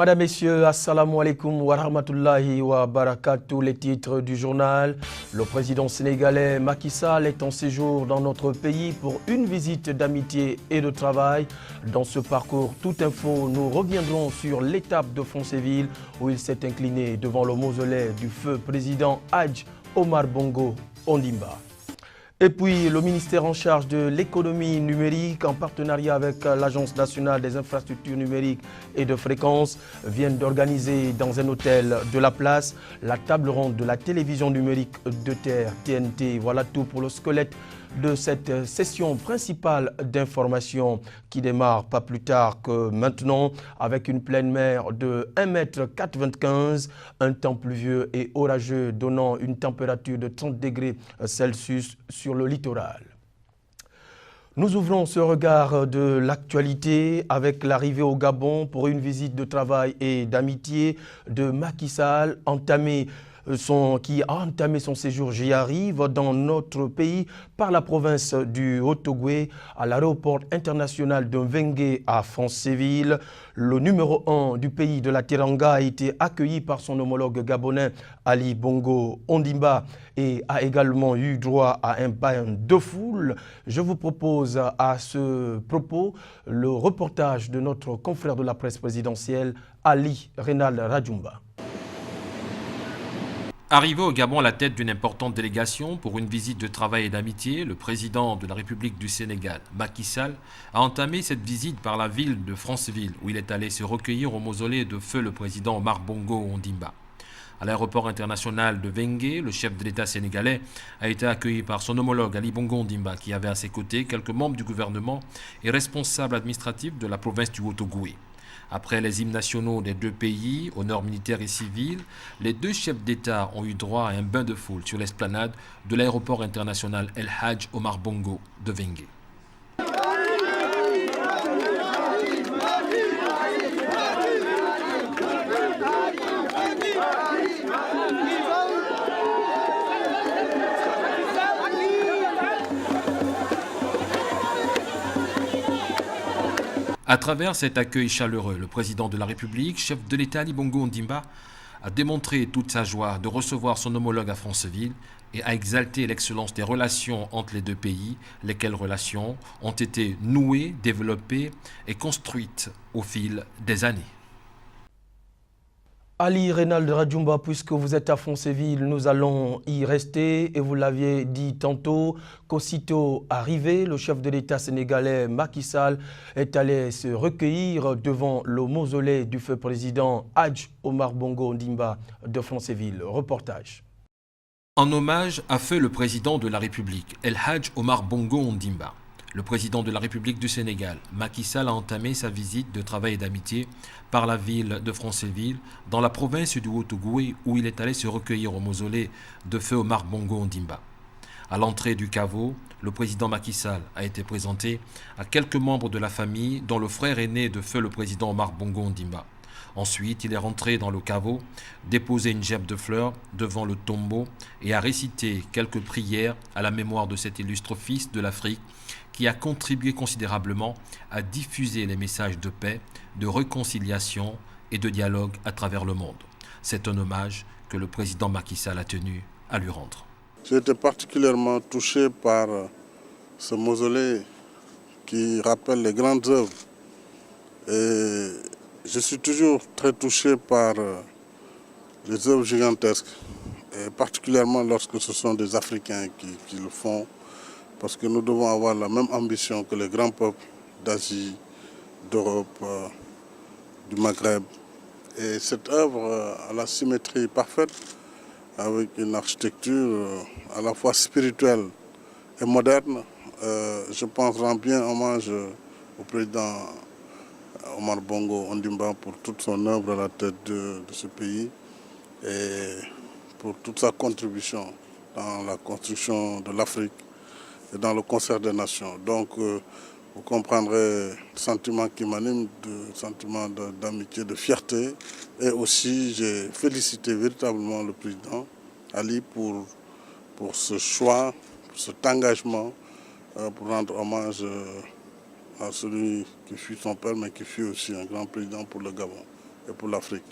Madame, Messieurs, assalamu alaikum wa rahmatullahi wa barakatuh. Les titres du journal. Le président sénégalais Macky Sall est en séjour dans notre pays pour une visite d'amitié et de travail. Dans ce parcours Tout Info, nous reviendrons sur l'étape de Foncéville où il s'est incliné devant le mausolée du feu président Hadj Omar Bongo Ondimba. Et puis, le ministère en charge de l'économie numérique, en partenariat avec l'Agence nationale des infrastructures numériques et de fréquences, viennent d'organiser dans un hôtel de la place la table ronde de la télévision numérique de terre, TNT. Voilà tout pour le squelette de cette session principale d'information qui démarre pas plus tard que maintenant avec une pleine mer de 1,95 m, un temps pluvieux et orageux donnant une température de 30 degrés Celsius sur le littoral. Nous ouvrons ce regard de l'actualité avec l'arrivée au Gabon pour une visite de travail et d'amitié de Macky Sall qui a entamé son séjour. J'y arrive dans notre pays par la province du Haut-Ogooué à l'aéroport international de Mvengue à Foncéville. Le numéro 1 du pays de la Teranga a été accueilli par son homologue gabonais Ali Bongo Ondimba et a également eu droit à un bain de foule. Je vous propose à ce propos le reportage de notre confrère de la presse présidentielle Ali Renal Radjoumba. Arrivé au Gabon à la tête d'une importante délégation pour une visite de travail et d'amitié, le président de la République du Sénégal, Macky Sall, a entamé cette visite par la ville de Foncéville, où il est allé se recueillir au mausolée de feu le président Omar Bongo Ondimba. À l'aéroport international de Mvengue, le chef de l'État sénégalais a été accueilli par son homologue Ali Bongo Ondimba, qui avait à ses côtés quelques membres du gouvernement et responsables administratifs de la province du Haut-Ogooué. Après les hymnes nationaux des deux pays, honneurs militaires et civils, les deux chefs d'État ont eu droit à un bain de foule sur l'esplanade de l'aéroport international El Hadj Omar Bongo de Mvengue. À travers cet accueil chaleureux, le président de la République, chef de l'État Ali Bongo Ondimba, a démontré toute sa joie de recevoir son homologue à Foncéville et a exalté l'excellence des relations entre les deux pays, lesquelles relations ont été nouées, développées et construites au fil des années. Ali Renal Radjoumba, puisque vous êtes à Foncéville, nous allons y rester et vous l'aviez dit tantôt qu'aussitôt arrivé, le chef de l'État sénégalais Macky Sall est allé se recueillir devant le mausolée du feu président Hadj Omar Bongo Ondimba de Foncéville. Reportage. En hommage à feu le président de la République, El Hadj Omar Bongo Ondimba, le président de la République du Sénégal, Macky Sall, a entamé sa visite de travail et d'amitié par la ville de Foncéville, dans la province du Haut-Ogooué, où il est allé se recueillir au mausolée de feu Omar Bongo Ondimba. À l'entrée du caveau, le président Macky Sall a été présenté à quelques membres de la famille, dont le frère aîné de feu le président Omar Bongo Ondimba. Ensuite, il est rentré dans le caveau, déposé une gerbe de fleurs devant le tombeau et a récité quelques prières à la mémoire de cet illustre fils de l'Afrique qui a contribué considérablement à diffuser les messages de paix, de réconciliation et de dialogue à travers le monde. C'est un hommage que le président Macky Sall a tenu à lui rendre. J'ai été particulièrement touché par ce mausolée qui rappelle les grandes œuvres. Et je suis toujours très touché par les œuvres gigantesques, et particulièrement lorsque ce sont des Africains qui le font, parce que nous devons avoir la même ambition que les grands peuples d'Asie, d'Europe, du Maghreb. Et cette œuvre a la symétrie parfaite, avec une architecture à la fois spirituelle et moderne. Je pense rendre bien hommage au président Omar Bongo Ondimba pour toute son œuvre à la tête de ce pays et pour toute sa contribution dans la construction de l'Afrique et dans le concert des nations. Donc vous comprendrez le sentiment qui m'anime, le sentiment d'amitié, de fierté. Et aussi j'ai félicité véritablement le président Ali pour ce choix, pour cet engagement, pour rendre hommage à celui qui fut son père, mais qui fut aussi un grand président pour le Gabon. et pour l'Afrique.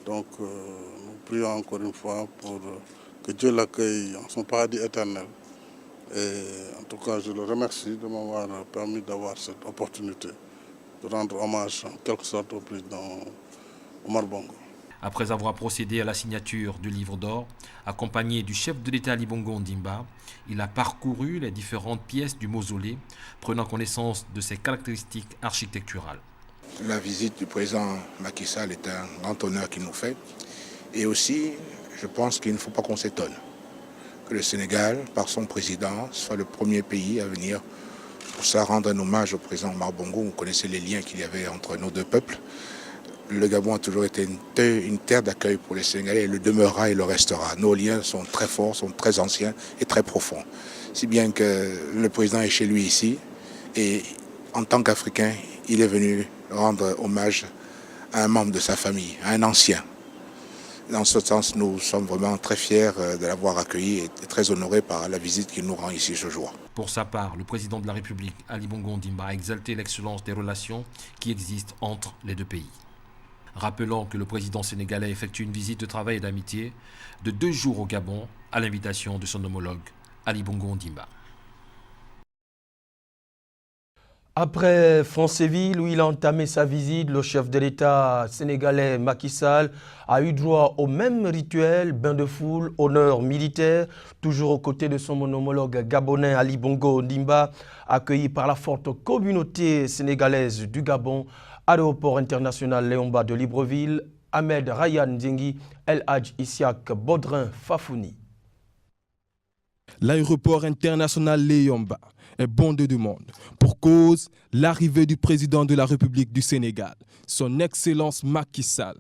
Donc nous prions encore une fois pour que Dieu l'accueille en son paradis éternel. Et en tout cas, je le remercie de m'avoir permis d'avoir cette opportunité de rendre hommage en quelque sorte au président Omar Bongo. Après avoir procédé à la signature du livre d'or, accompagné du chef de l'État Ali Bongo Ondimba, il a parcouru les différentes pièces du mausolée, prenant connaissance de ses caractéristiques architecturales. La visite du président Macky Sall est un grand honneur qu'il nous fait. Et aussi, je pense qu'il ne faut pas qu'on s'étonne que le Sénégal, par son président, soit le premier pays à venir pour ça rendre un hommage au président Omar Bongo. Vous connaissez les liens qu'il y avait entre nos deux peuples. Le Gabon a toujours été une terre d'accueil pour les Sénégalais et le demeurera et le restera. Nos liens sont très forts, sont très anciens et très profonds. Si bien que le président est chez lui ici et en tant qu'Africain, il est venu rendre hommage à un membre de sa famille, à un ancien. Dans ce sens, nous sommes vraiment très fiers de l'avoir accueilli et très honorés par la visite qu'il nous rend ici ce jour. Pour sa part, le président de la République, Ali Bongo Ondimba, a exalté l'excellence des relations qui existent entre les deux pays. Rappelons que le président sénégalais effectue une visite de travail et d'amitié de 2 jours au Gabon à l'invitation de son homologue, Ali Bongo Ondimba. Après Franceville, où il a entamé sa visite, le chef de l'État sénégalais Macky Sall a eu droit au même rituel, bain de foule, honneur militaire, toujours aux côtés de son homologue gabonais Ali Bongo Ondimba, accueilli par la forte communauté sénégalaise du Gabon, aéroport international Léomba de Libreville, Ahmed Ryan Ndiengi, El Hadj Isiak Bodrin Fafouni. L'aéroport international Léomba est bondé de monde. Pour cause, l'arrivée du président de la République du Sénégal, son Excellence Macky Sall.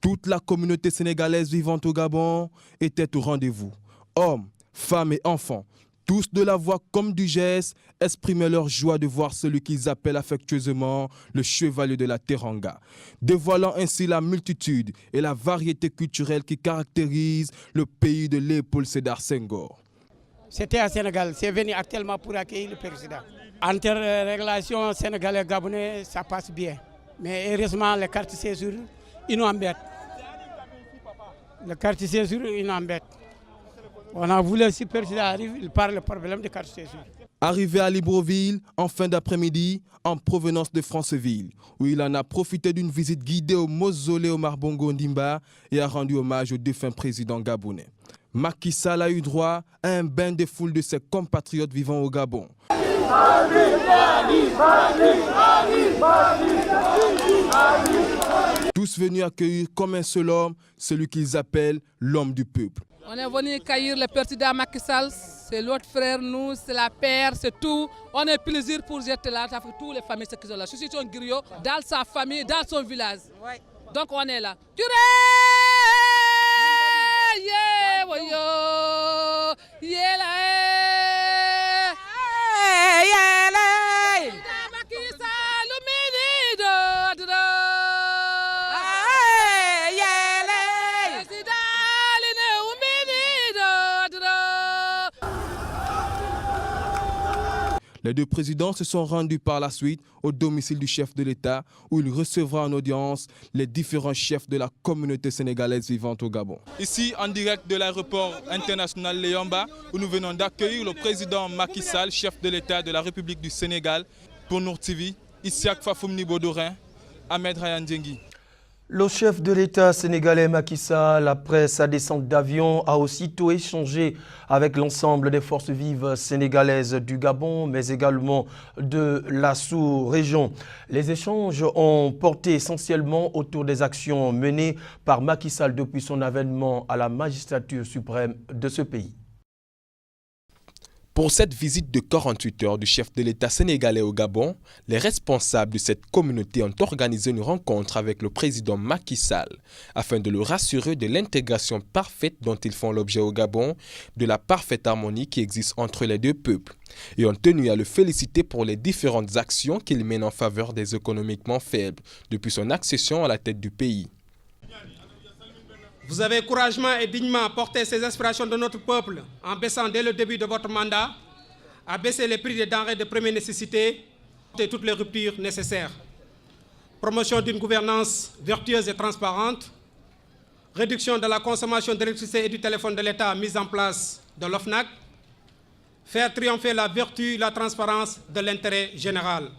Toute la communauté sénégalaise vivant au Gabon était au rendez-vous. Hommes, femmes et enfants, tous de la voix comme du geste, exprimaient leur joie de voir celui qu'ils appellent affectueusement le chevalier de la Teranga, dévoilant ainsi la multitude et la variété culturelle qui caractérise le pays de Léopold Sédar Senghor. C'était à Sénégal, c'est venu actuellement pour accueillir le président. Entre les relations sénégalais-gabonais, ça passe bien. Mais heureusement, les cartes de séjour, ils nous embêtent. Les cartes de séjour, ils nous embêtent. On a voulu, si le président arrive, il parle le problème des cartes de séjour. Arrivé à Libreville en fin d'après-midi, en provenance de Franceville, où il en a profité d'une visite guidée au mausolée Omar Bongo Ondimba et a rendu hommage au défunt président gabonais. Macky Sall a eu droit à un bain de foule de ses compatriotes vivant au Gabon. Tous venus accueillir comme un seul homme, celui qu'ils appellent l'homme du peuple. On est venu accueillir le président Macky Sall, c'est l'autre frère, nous, c'est la paire, c'est tout. On a plaisir pour être là, ça fait toutes les familles qui sont là. Je suis un griot, dans sa famille, dans son village. Ouais. Donc on est là. Les deux présidents se sont rendus par la suite au domicile du chef de l'État où il recevra en audience les différents chefs de la communauté sénégalaise vivante au Gabon. Ici, en direct de l'aéroport international Léomba, où nous venons d'accueillir le président Macky Sall, chef de l'État de la République du Sénégal. Pour Nour TV, Isiak Fafoumni Bodorin, Ahmed Ryan Ndiengi. Le chef de l'État sénégalais Macky Sall, après sa descente d'avion, a aussitôt échangé avec l'ensemble des forces vives sénégalaises du Gabon, mais également de la sous-région. Les échanges ont porté essentiellement autour des actions menées par Macky Sall depuis son avènement à la magistrature suprême de ce pays. Pour cette visite de 48 heures du chef de l'État sénégalais au Gabon, les responsables de cette communauté ont organisé une rencontre avec le président Macky Sall afin de le rassurer de l'intégration parfaite dont ils font l'objet au Gabon, de la parfaite harmonie qui existe entre les deux peuples, et ont tenu à le féliciter pour les différentes actions qu'il mène en faveur des économiquement faibles depuis son accession à la tête du pays. Vous avez courageusement et dignement porté ces aspirations de notre peuple en baissant dès le début de votre mandat à baisser les prix des denrées de première nécessité et toutes les ruptures nécessaires. Promotion d'une gouvernance vertueuse et transparente, réduction de la consommation d'électricité et du téléphone de l'État, mise en place de l'OFNAC, faire triompher la vertu, la transparence de l'intérêt général.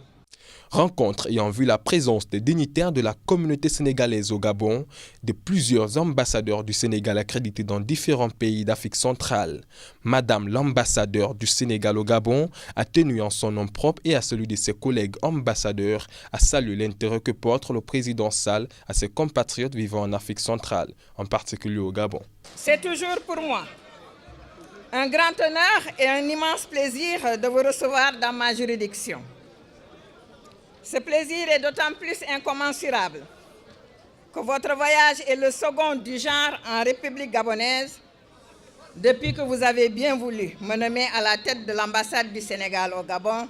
Rencontre ayant vu la présence des dignitaires de la communauté sénégalaise au Gabon, de plusieurs ambassadeurs du Sénégal accrédités dans différents pays d'Afrique centrale. Madame l'ambassadeur du Sénégal au Gabon a tenu en son nom propre et à celui de ses collègues ambassadeurs à saluer l'intérêt que porte le président Sall à ses compatriotes vivant en Afrique centrale, en particulier au Gabon. C'est toujours pour moi un grand honneur et un immense plaisir de vous recevoir dans ma juridiction. Ce plaisir est d'autant plus incommensurable que votre voyage est le second du genre en République gabonaise depuis que vous avez bien voulu me nommer à la tête de l'ambassade du Sénégal au Gabon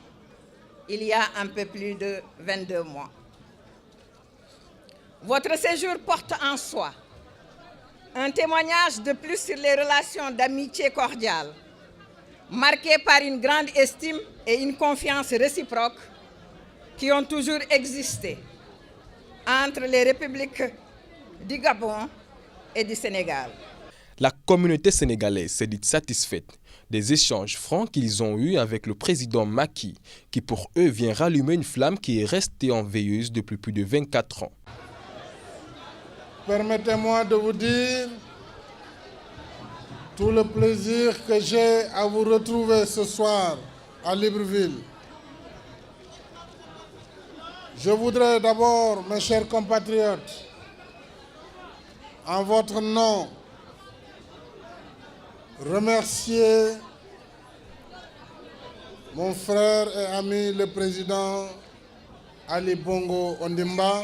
il y a un peu plus de 22 mois. Votre séjour porte en soi un témoignage de plus sur les relations d'amitié cordiale, marquées par une grande estime et une confiance réciproque qui ont toujours existé entre les républiques du Gabon et du Sénégal. La communauté sénégalaise s'est dite satisfaite des échanges francs qu'ils ont eus avec le président Macky, qui pour eux vient rallumer une flamme qui est restée en veilleuse depuis plus de 24 ans. Permettez-moi de vous dire tout le plaisir que j'ai à vous retrouver ce soir à Libreville. Je voudrais d'abord, mes chers compatriotes, en votre nom, remercier mon frère et ami le président Ali Bongo Ondimba,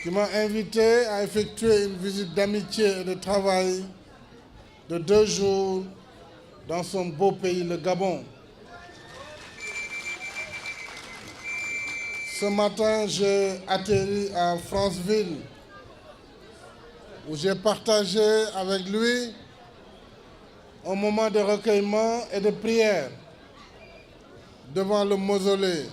qui m'a invité à effectuer une visite d'amitié et de travail de 2 jours dans son beau pays, le Gabon. Ce matin, j'ai atterri à Franceville, où j'ai partagé avec lui un moment de recueillement et de prière devant le mausolée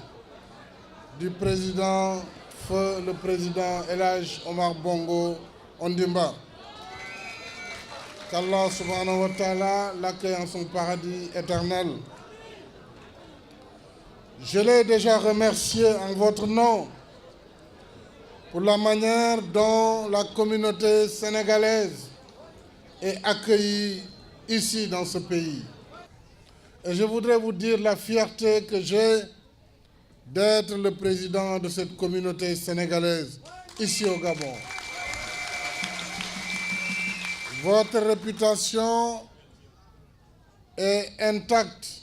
du président, feu le président El Hadj Omar Bongo Ondimba. Qu'Allah subhanahu wa ta'ala l'accueille en son paradis éternel. Je l'ai déjà remercié en votre nom pour la manière dont la communauté sénégalaise est accueillie ici dans ce pays. Et je voudrais vous dire la fierté que j'ai d'être le président de cette communauté sénégalaise ici au Gabon. Votre réputation est intacte.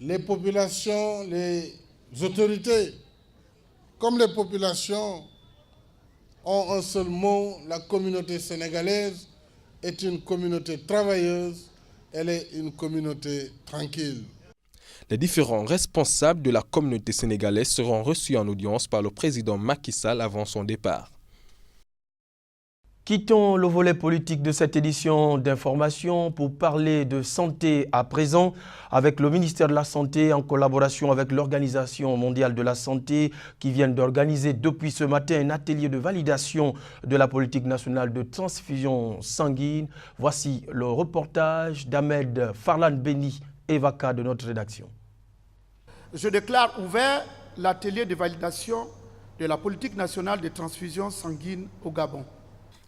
Les populations, les autorités, comme les populations, ont un seul mot: la communauté sénégalaise est une communauté travailleuse, elle est une communauté tranquille. Les différents responsables de la communauté sénégalaise seront reçus en audience par le président Macky Sall avant son départ. Quittons le volet politique de cette édition d'information pour parler de santé à présent avec le ministère de la Santé en collaboration avec l'Organisation mondiale de la santé qui viennent d'organiser depuis ce matin un atelier de validation de la politique nationale de transfusion sanguine. Voici le reportage d'Ahmed Farlan Beni, Evaka de notre rédaction. Je déclare ouvert l'atelier de validation de la politique nationale de transfusion sanguine au Gabon.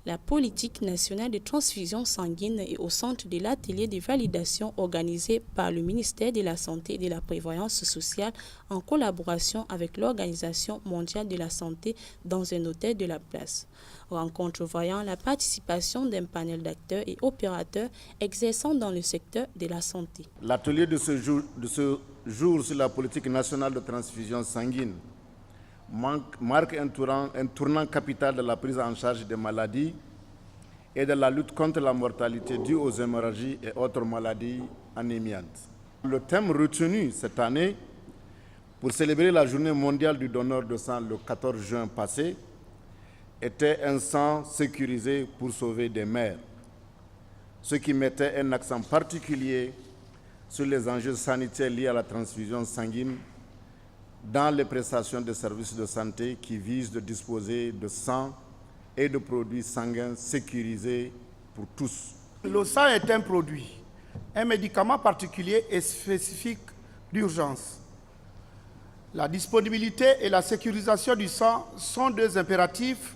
La politique nationale de transfusion sanguine est au centre de l'atelier de validation organisé par le ministère de la Santé et de la Prévoyance sociale en collaboration avec l'Organisation mondiale de la santé dans un hôtel de la place. Rencontre voyant la participation d'un panel d'acteurs et opérateurs exerçant dans le secteur de la santé. L'atelier de ce jour sur la politique nationale de transfusion sanguine marque un tournant capital de la prise en charge des maladies et de la lutte contre la mortalité due aux hémorragies et autres maladies anémiantes. Le thème retenu cette année pour célébrer la journée mondiale du donneur de sang le 14 juin passé était un sang sécurisé pour sauver des mères. ce qui mettait un accent particulier sur les enjeux sanitaires liés à la transfusion sanguine dans les prestations de services de santé qui visent de disposer de sang et de produits sanguins sécurisés pour tous. Le sang est un produit, un médicament particulier et spécifique d'urgence. La disponibilité et la sécurisation du sang sont deux impératifs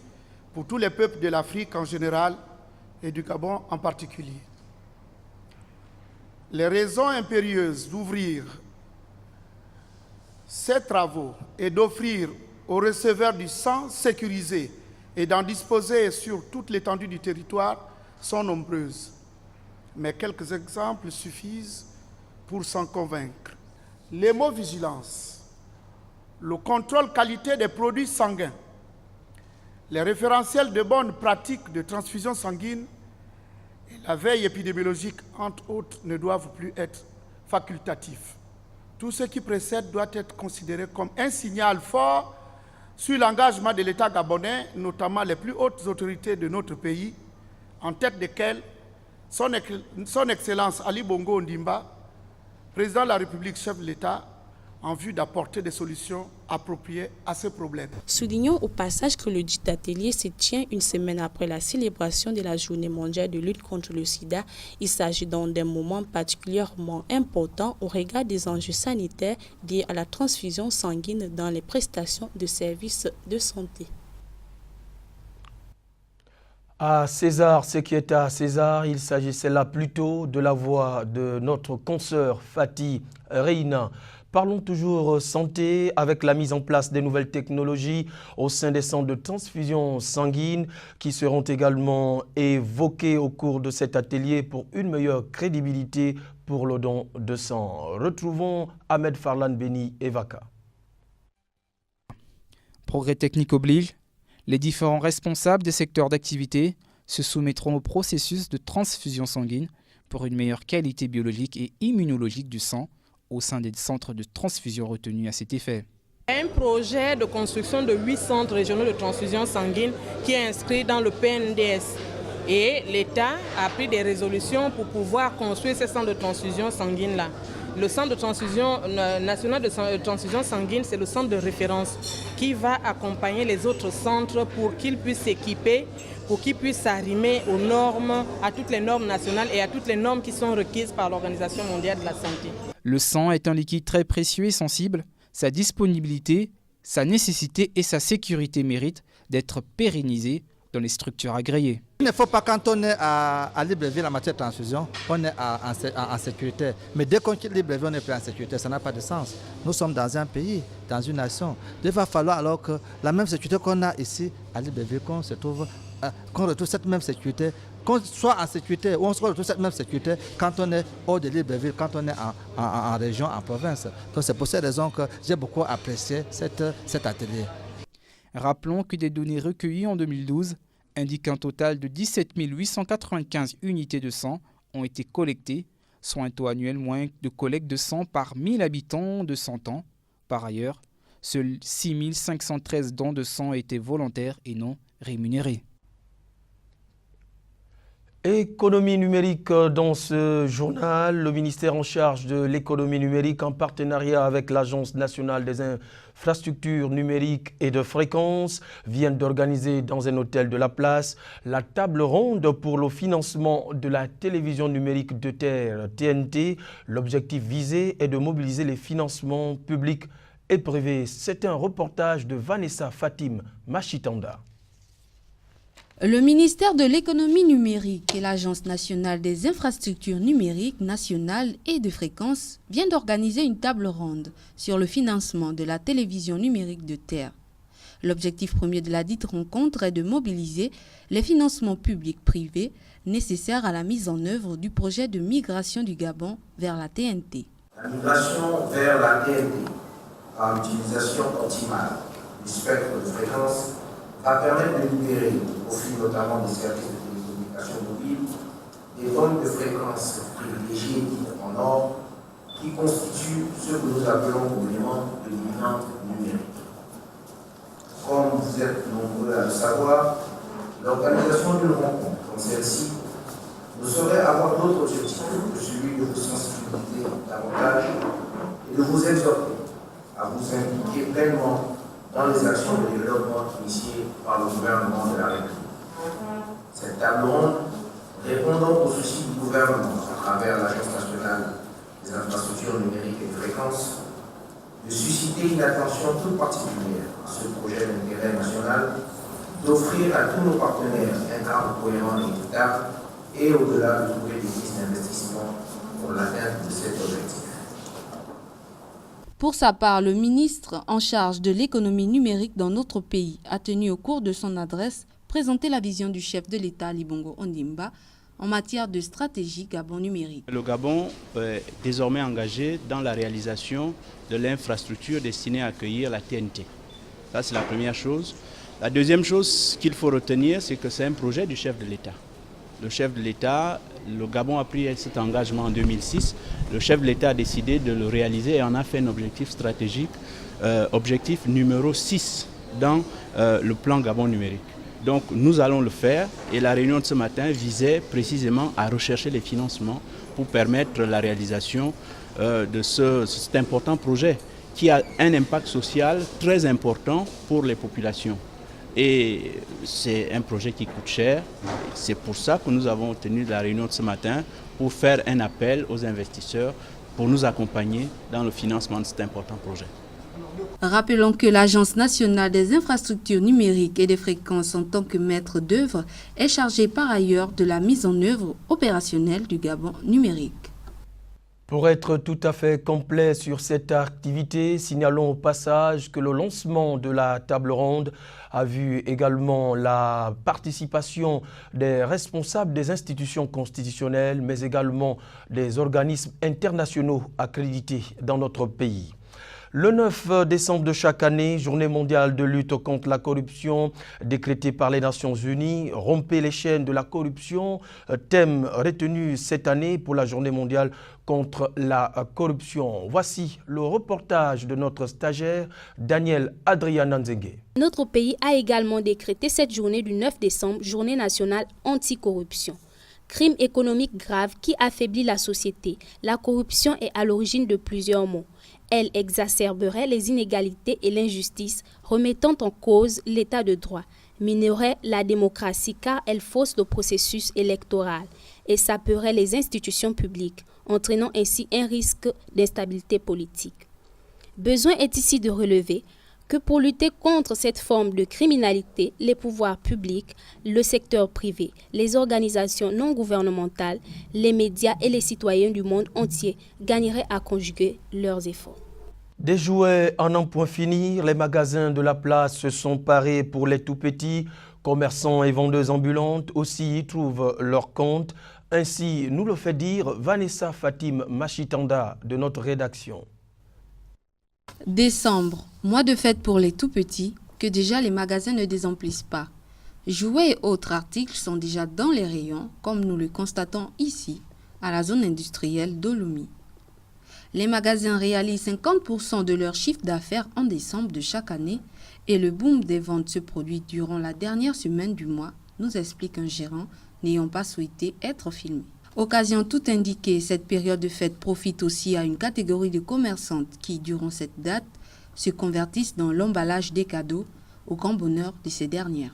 pour tous les peuples de l'Afrique en général et du Gabon en particulier. Les raisons impérieuses d'ouvrir ces travaux et d'offrir aux receveurs du sang sécurisé et d'en disposer sur toute l'étendue du territoire sont nombreuses. Mais quelques exemples suffisent pour s'en convaincre. L'hémovigilance, le contrôle qualité des produits sanguins, les référentiels de bonnes pratiques de transfusion sanguine et la veille épidémiologique, entre autres, ne doivent plus être facultatifs. Tout ce qui précède doit être considéré comme un signal fort sur l'engagement de l'État gabonais, notamment les plus hautes autorités de notre pays, en tête desquelles Son Excellence Ali Bongo Ondimba, président de la République, chef de l'État, en vue d'apporter des solutions appropriées à ce problème. Soulignons au passage que le dit atelier se tient une semaine après la célébration de la Journée mondiale de lutte contre le sida. Il s'agit donc d'un moment particulièrement important au regard des enjeux sanitaires liés à la transfusion sanguine dans les prestations de services de santé. À César, ce qui est à César, il s'agissait là plutôt de la voix de notre consoeur Fatih Reina. Parlons toujours santé avec la mise en place des nouvelles technologies au sein des centres de transfusion sanguine qui seront également évoquées au cours de cet atelier pour une meilleure crédibilité pour le don de sang. Retrouvons Ahmed Farlan Beni et Vaka. Progrès technique oblige, les différents responsables des secteurs d'activité se soumettront au processus de transfusion sanguine pour une meilleure qualité biologique et immunologique du sang au sein des centres de transfusion retenus à cet effet. Un projet de construction de 8 centres régionaux de transfusion sanguine qui est inscrit dans le PNDS. Et l'État a pris des résolutions pour pouvoir construire ces centres de transfusion sanguine-là. Le centre de transfusion national de transfusion sanguine, c'est le centre de référence qui va accompagner les autres centres pour qu'ils puissent s'équiper, pour qu'ils puissent s'arrimer aux normes, à toutes les normes nationales et à toutes les normes qui sont requises par l'Organisation mondiale de la santé. Le sang est un liquide très précieux et sensible. Sa disponibilité, sa nécessité et sa sécurité méritent d'être pérennisées dans les structures agréées. Il ne faut pas, quand on est à Libreville en matière de transfusion, on est en sécurité. Mais dès qu'on quitte Libreville, on n'est plus en sécurité. Ça n'a pas de sens. Nous sommes dans un pays, dans une nation. Il va falloir alors que la même sécurité qu'on a ici à Libreville, qu'on retrouve cette même sécurité, qu'on soit en sécurité ou on se retrouve cette même sécurité quand on est hors de Libreville, quand on est en région, en province. Donc c'est pour cette raison que j'ai beaucoup apprécié cet atelier. Rappelons que des données recueillies en 2012 indiquent un total de 17 895 unités de sang ont été collectées, soit un taux annuel moyen de collecte de sang par 1000 habitants de 100 ans. Par ailleurs, seuls 6 513 dons de sang étaient volontaires et non rémunérés. Économie numérique dans ce journal. Le ministère en charge de l'économie numérique en partenariat avec l'Agence nationale des infrastructures numériques et de fréquences vient d'organiser dans un hôtel de la place la table ronde pour le financement de la télévision numérique de terre TNT. L'objectif visé est de mobiliser les financements publics et privés. C'est un reportage de Vanessa Fatim Machitanda. Le ministère de l'économie numérique et l'Agence nationale des infrastructures numériques nationales et de fréquences viennent d'organiser une table ronde sur le financement de la télévision numérique de terre. L'objectif premier de la dite rencontre est de mobiliser les financements publics-privés nécessaires à la mise en œuvre du projet de migration du Gabon vers la TNT. La migration vers la TNT par l'utilisation optimale du spectre de fréquences va permettre de libérer, au fil notamment des services de télécommunications mobiles, des bandes de fréquences privilégiées dites en or, qui constituent ce que nous appelons communément le dividende numérique. Comme vous êtes nombreux à le savoir, l'organisation d'une rencontre comme celle-ci ne saurait avoir d'autre objectif que celui de vous sensibiliser davantage et de vous exhorter à vous impliquer pleinement dans les actions de développement initiées par le gouvernement de la République. Cette table ronde, répondant aux soucis du gouvernement à travers l'Agence nationale des infrastructures numériques et de fréquences, de susciter une attention toute particulière à ce projet d'intérêt national, d'offrir à tous nos partenaires un cadre cohérent et équitable et au-delà de trouver des pistes d'investissement pour l'atteinte de cet objectif. Pour sa part, le ministre en charge de l'économie numérique dans notre pays a tenu au cours de son adresse présenter la vision du chef de l'État Ali Bongo Ondimba en matière de stratégie Gabon numérique. Le Gabon est désormais engagé dans la réalisation de l'infrastructure destinée à accueillir la TNT. Ça, c'est la première chose. La deuxième chose qu'il faut retenir, c'est que c'est un projet du chef de l'État. Le chef de l'État, le Gabon a pris cet engagement en 2006. Le chef de l'État a décidé de le réaliser et en a fait un objectif stratégique, objectif numéro 6 dans le plan Gabon numérique. Donc nous allons le faire et la réunion de ce matin visait précisément à rechercher les financements pour permettre la réalisation de cet important projet qui a un impact social très important pour les populations. Et c'est un projet qui coûte cher. C'est pour ça que nous avons tenu la réunion de ce matin pour faire un appel aux investisseurs pour nous accompagner dans le financement de cet important projet. Rappelons que l'Agence nationale des infrastructures numériques et des fréquences en tant que maître d'œuvre est chargée par ailleurs de la mise en œuvre opérationnelle du Gabon numérique. Pour être tout à fait complet sur cette activité, signalons au passage que le lancement de la table ronde a vu également la participation des responsables des institutions constitutionnelles, mais également des organismes internationaux accrédités dans notre pays. Le 9 décembre de chaque année, journée mondiale de lutte contre la corruption décrétée par les Nations Unies, rompez les chaînes de la corruption, thème retenu cette année pour la journée mondiale contre la corruption. Voici le reportage de notre stagiaire Daniel Adriana Nzengue. Notre pays a également décrété cette journée du 9 décembre, journée nationale anti-corruption. Crime économique grave qui affaiblit la société. La corruption est à l'origine de plusieurs maux. Elle exacerberait les inégalités et l'injustice, remettant en cause l'état de droit, minerait la démocratie car elle fausse le processus électoral et saperait les institutions publiques, entraînant ainsi un risque d'instabilité politique. Besoin est ici de relever que pour lutter contre cette forme de criminalité, les pouvoirs publics, le secteur privé, les organisations non gouvernementales, les médias et les citoyens du monde entier gagneraient à conjuguer leurs efforts. Des jouets en un point finir, les magasins de la place se sont parés pour les tout-petits. Commerçants et vendeuses ambulantes aussi y trouvent leur compte. Ainsi nous le fait dire Vanessa Fatim Machitanda de notre rédaction. Décembre, mois de fête pour les tout-petits, que déjà les magasins ne désemplissent pas. Jouets et autres articles sont déjà dans les rayons, comme nous le constatons ici, à la zone industrielle d'Olomi. Les magasins réalisent 50% de leur chiffre d'affaires en décembre de chaque année et le boom des ventes se produit durant la dernière semaine du mois, nous explique un gérant n'ayant pas souhaité être filmé. Occasion tout indiquée, cette période de fête profite aussi à une catégorie de commerçantes qui, durant cette date, se convertissent dans l'emballage des cadeaux au grand bonheur de ces dernières.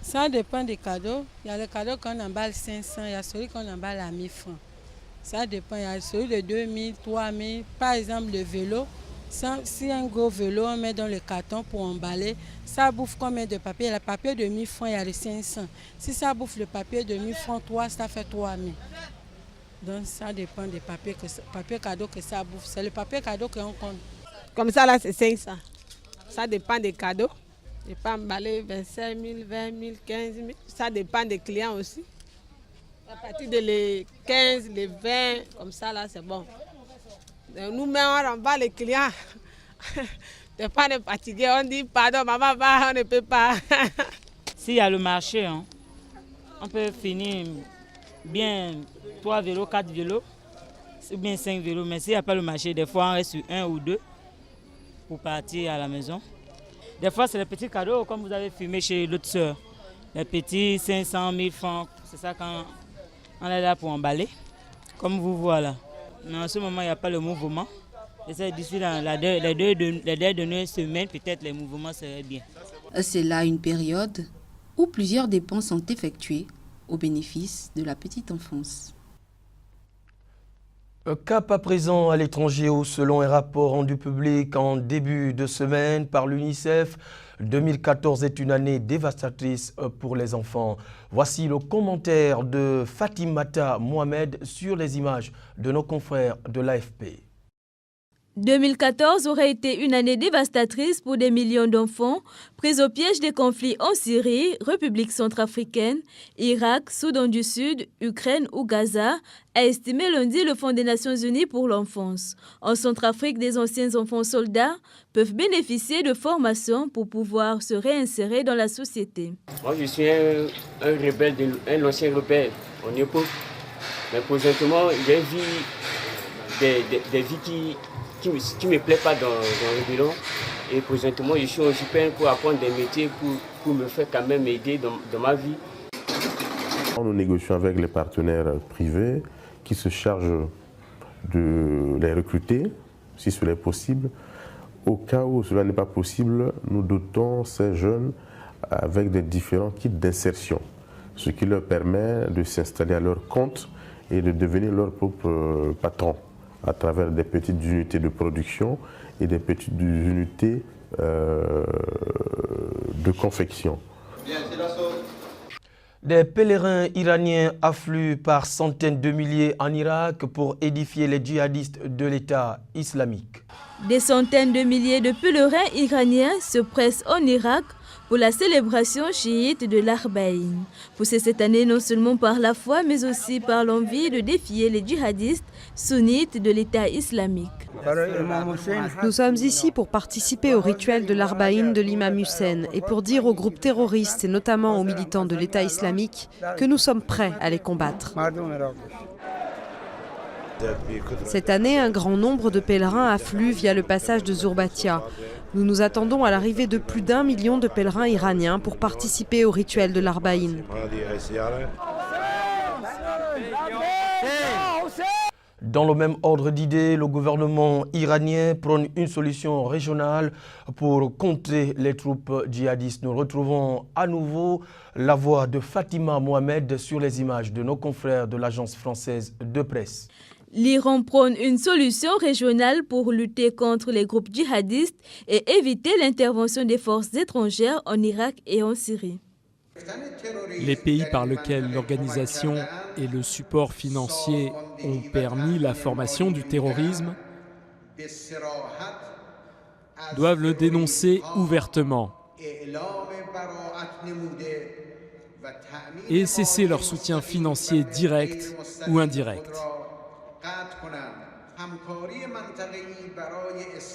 Ça dépend des cadeaux. Il y a les cadeaux qu'on emballe 500, il y a celui qu'on emballe à 1000 francs. Ça dépend, il y a celui de 2000, 3000. Par exemple, le vélo, si un gros vélo, on met dans le carton pour emballer, ça bouffe combien de papier? Le papier de 1000 francs, il y a les 500. Si ça bouffe le papier de 1000 francs, 3, ça fait 3000. Donc ça dépend des papiers cadeaux que ça bouffe. C'est le papier cadeau qu'on compte. Comme ça, là, c'est 500. Ça dépend des cadeaux. Je peux emballer 25 000, 20 000, 15 000. Ça dépend des clients aussi. À partir de les 15, les 20, comme ça, là, c'est bon. Nous-mêmes, on emballe les clients. Des fois, on est fatigué. On dit, pardon, maman, on ne peut pas. S'il y a le marché, hein, on peut finir bien 3 vélos, 4 vélos, ou bien 5 vélos. Mais s'il n'y a pas le marché, des fois on reste sur 1 ou 2 pour partir à la maison. Des fois c'est les petits cadeaux, comme vous avez filmé chez l'autre soeur. Les petits 500 000 francs, c'est ça quand On est là pour emballer, comme vous voilà. Mais en ce moment, il n'y a pas le mouvement. Et d'ici les deux dernières semaines, peut-être les mouvements seraient bien. C'est là une période où plusieurs dépenses sont effectuées au bénéfice de la petite enfance. Cap à présent à l'étranger où, selon un rapport rendu public en début de semaine par l'UNICEF, 2014 est une année dévastatrice pour les enfants. Voici le commentaire de Fatimata Mohamed sur les images de nos confrères de l'AFP. 2014 aurait été une année dévastatrice pour des millions d'enfants pris au piège des conflits en Syrie, République centrafricaine, Irak, Soudan du Sud, Ukraine ou Gaza, a estimé lundi le Fonds des Nations Unies pour l'enfance. En Centrafrique, des anciens enfants soldats peuvent bénéficier de formations pour pouvoir se réinsérer dans la société. Moi, je suis un rebelle, un ancien rebelle en époque. Mais présentement, j'ai vu des vies qui ne me plaît pas dans le bilan. Et présentement, je suis occupé pour apprendre des métiers pour me faire quand même aider dans ma vie. Nous négocions avec les partenaires privés qui se chargent de les recruter, si cela est possible. Au cas où cela n'est pas possible, nous dotons ces jeunes avec des différents kits d'insertion, ce qui leur permet de s'installer à leur compte et de devenir leur propre patron, à travers des petites unités de production et des petites unités de confection. Des pèlerins iraniens affluent par centaines de milliers en Irak pour édifier les djihadistes de l'État islamique. Des centaines de milliers de pèlerins iraniens se pressent en Irak pour la célébration chiite de l'Arbaïn. Poussés cette année non seulement par la foi, mais aussi par l'envie de défier les djihadistes sunnites de l'État islamique. Nous sommes ici pour participer au rituel de l'Arbaïn de l'imam Hussein et pour dire aux groupes terroristes et notamment aux militants de l'État islamique que nous sommes prêts à les combattre. Cette année, un grand nombre de pèlerins affluent via le passage de Zurbatia. Nous nous attendons à l'arrivée de plus d'1 million de pèlerins iraniens pour participer au rituel de l'Arbaïn. Dans le même ordre d'idées, le gouvernement iranien prône une solution régionale pour contrer les troupes djihadistes. Nous retrouvons à nouveau la voix de Fatima Mohamed sur les images de nos confrères de l'agence française de presse. L'Iran prône une solution régionale pour lutter contre les groupes djihadistes et éviter l'intervention des forces étrangères en Irak et en Syrie. Les pays par lesquels l'organisation et le support financier ont permis la formation du terrorisme doivent le dénoncer ouvertement et cesser leur soutien financier direct ou indirect.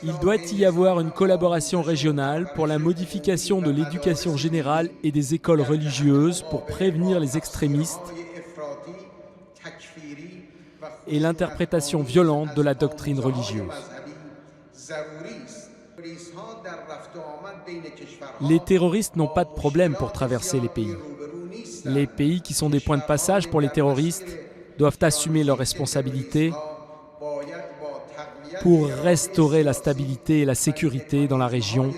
Il doit y avoir une collaboration régionale pour la modification de l'éducation générale et des écoles religieuses pour prévenir les extrémistes et l'interprétation violente de la doctrine religieuse. Les terroristes n'ont pas de problème pour traverser les pays. Les pays qui sont des points de passage pour les terroristes doivent assumer leurs responsabilités pour restaurer la stabilité et la sécurité dans la région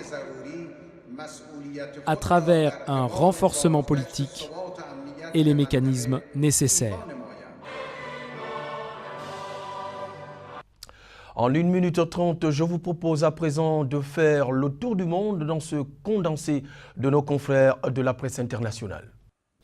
à travers un renforcement politique et les mécanismes nécessaires. En 1 minute 30, je vous propose à présent de faire le tour du monde dans ce condensé de nos confrères de la presse internationale.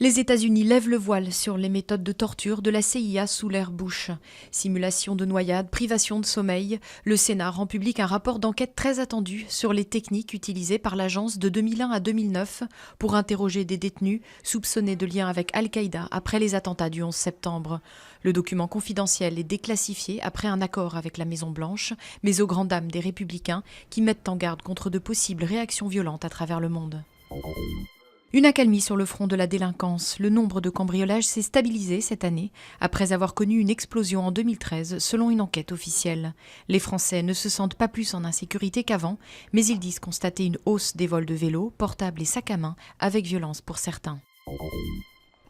Les États-Unis lèvent le voile sur les méthodes de torture de la CIA sous l'ère Bush. Simulation de noyade, privation de sommeil, le Sénat rend public un rapport d'enquête très attendu sur les techniques utilisées par l'agence de 2001 à 2009 pour interroger des détenus soupçonnés de lien avec Al-Qaïda après les attentats du 11 septembre. Le document confidentiel est déclassifié après un accord avec la Maison-Blanche, mais aux grandes dames des républicains qui mettent en garde contre de possibles réactions violentes à travers le monde. Une accalmie sur le front de la délinquance. Le nombre de cambriolages s'est stabilisé cette année, après avoir connu une explosion en 2013, selon une enquête officielle. Les Français ne se sentent pas plus en insécurité qu'avant, mais ils disent constater une hausse des vols de vélos, portables et sacs à main, avec violence pour certains.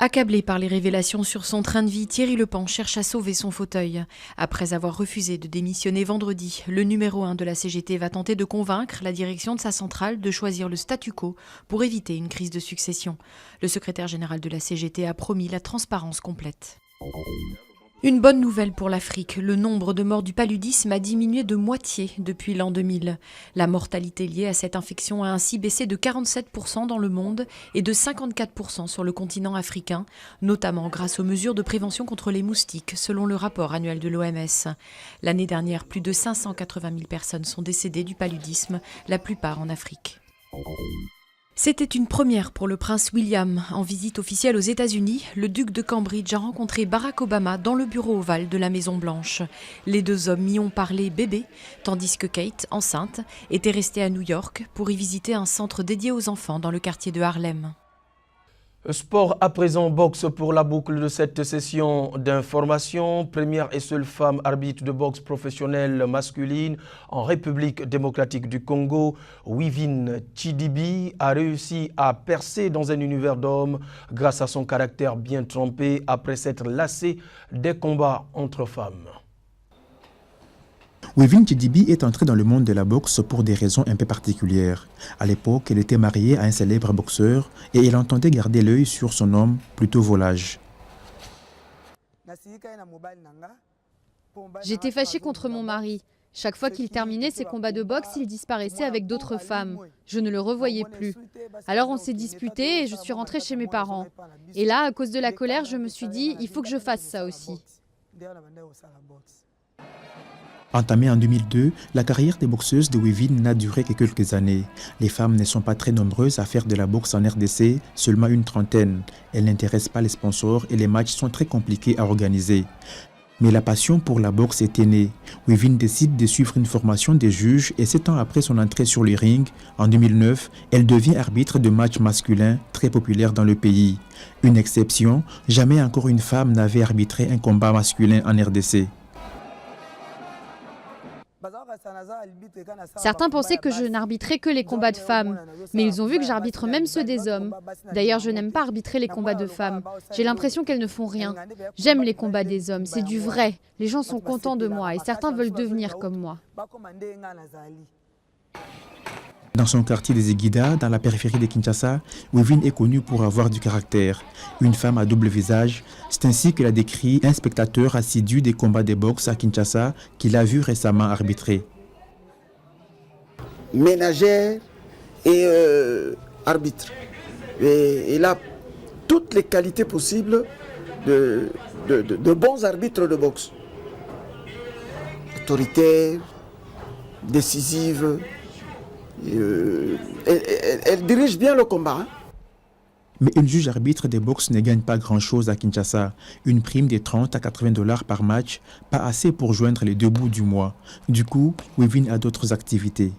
Accablé par les révélations sur son train de vie, Thierry Lepan cherche à sauver son fauteuil. Après avoir refusé de démissionner vendredi, le numéro 1 de la CGT va tenter de convaincre la direction de sa centrale de choisir le statu quo pour éviter une crise de succession. Le secrétaire général de la CGT a promis la transparence complète. Une bonne nouvelle pour l'Afrique, le nombre de morts du paludisme a diminué de moitié depuis l'an 2000. La mortalité liée à cette infection a ainsi baissé de 47% dans le monde et de 54% sur le continent africain, notamment grâce aux mesures de prévention contre les moustiques, selon le rapport annuel de l'OMS. L'année dernière, plus de 580 000 personnes sont décédées du paludisme, la plupart en Afrique. C'était une première pour le prince William. En visite officielle aux États-Unis, le duc de Cambridge a rencontré Barack Obama dans le bureau ovale de la Maison-Blanche. Les deux hommes y ont parlé bébé, tandis que Kate, enceinte, était restée à New York pour y visiter un centre dédié aux enfants dans le quartier de Harlem. Sport à présent, boxe pour la boucle de cette session d'information. Première et seule femme arbitre de boxe professionnelle masculine en République démocratique du Congo, Wivine Chidibi a réussi à percer dans un univers d'hommes grâce à son caractère bien trempé après s'être lassée des combats entre femmes. Wivine Chidibi est entrée dans le monde de la boxe pour des raisons un peu particulières. À l'époque, elle était mariée à un célèbre boxeur et elle entendait garder l'œil sur son homme, plutôt volage. J'étais fâchée contre mon mari. Chaque fois qu'il terminait ses combats de boxe, il disparaissait avec d'autres femmes. Je ne le revoyais plus. Alors on s'est disputé et je suis rentrée chez mes parents. Et là, à cause de la colère, je me suis dit, il faut que je fasse ça aussi. Entamée en 2002, la carrière des boxeuses de Wivine n'a duré que quelques années. Les femmes ne sont pas très nombreuses à faire de la boxe en RDC, seulement une trentaine. Elles n'intéressent pas les sponsors et les matchs sont très compliqués à organiser. Mais la passion pour la boxe était née. Wivine décide de suivre une formation des juges et 7 ans après son entrée sur le ring, en 2009, elle devient arbitre de matchs masculins très populaires dans le pays. Une exception, jamais encore une femme n'avait arbitré un combat masculin en RDC. Certains pensaient que je n'arbitrais que les combats de femmes, mais ils ont vu que j'arbitre même ceux des hommes. D'ailleurs, je n'aime pas arbitrer les combats de femmes. J'ai l'impression qu'elles ne font rien. J'aime les combats des hommes, c'est du vrai. Les gens sont contents de moi et certains veulent devenir comme moi. Dans son quartier des Iguida, dans la périphérie de Kinshasa, Wivine est connue pour avoir du caractère. Une femme à double visage, c'est ainsi que l'a décrit un spectateur assidu des combats de boxe à Kinshasa qu'il a vu récemment arbitrer. Ménagère et arbitre. Et il a toutes les qualités possibles de bons arbitres de boxe. Autoritaire, décisive. Elle dirige bien le combat. Hein. Mais une juge arbitre des boxes ne gagne pas grand-chose à Kinshasa. Une prime de 30 à 80 $ par match, pas assez pour joindre les deux bouts du mois. Du coup, Wivine a d'autres activités.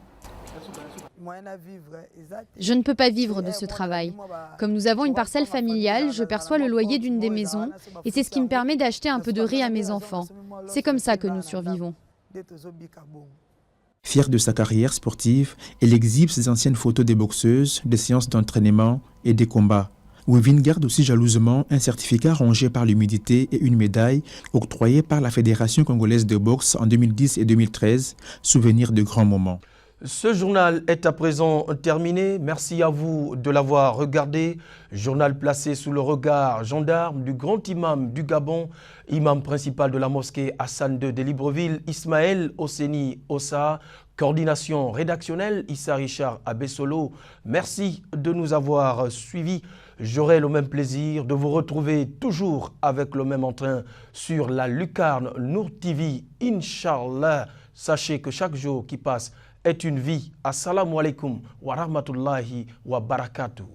Je ne peux pas vivre de ce travail. Comme nous avons une parcelle familiale, je perçois le loyer d'une des maisons et c'est ce qui me permet d'acheter un peu de riz à mes enfants. C'est comme ça que nous survivons. Fière de sa carrière sportive, elle exhibe ses anciennes photos des boxeuses, des séances d'entraînement et des combats. Wivine garde aussi jalousement un certificat rongé par l'humidité et une médaille octroyée par la Fédération congolaise de boxe en 2010 et 2013, souvenir de grands moments. Ce journal est à présent terminé. Merci à vous de l'avoir regardé. Journal placé sous le regard gendarme du grand imam du Gabon, imam principal de la mosquée Hassan II de Libreville, Ismaël Osseni Ossa. Coordination rédactionnelle, Issa Richard Abessolo. Merci de nous avoir suivis. J'aurai le même plaisir de vous retrouver toujours avec le même entrain sur la lucarne Nour TV, Inch'Allah. Sachez que chaque jour qui passe est une vie. Assalamu alaikum wa rahmatullahi wa barakatuh.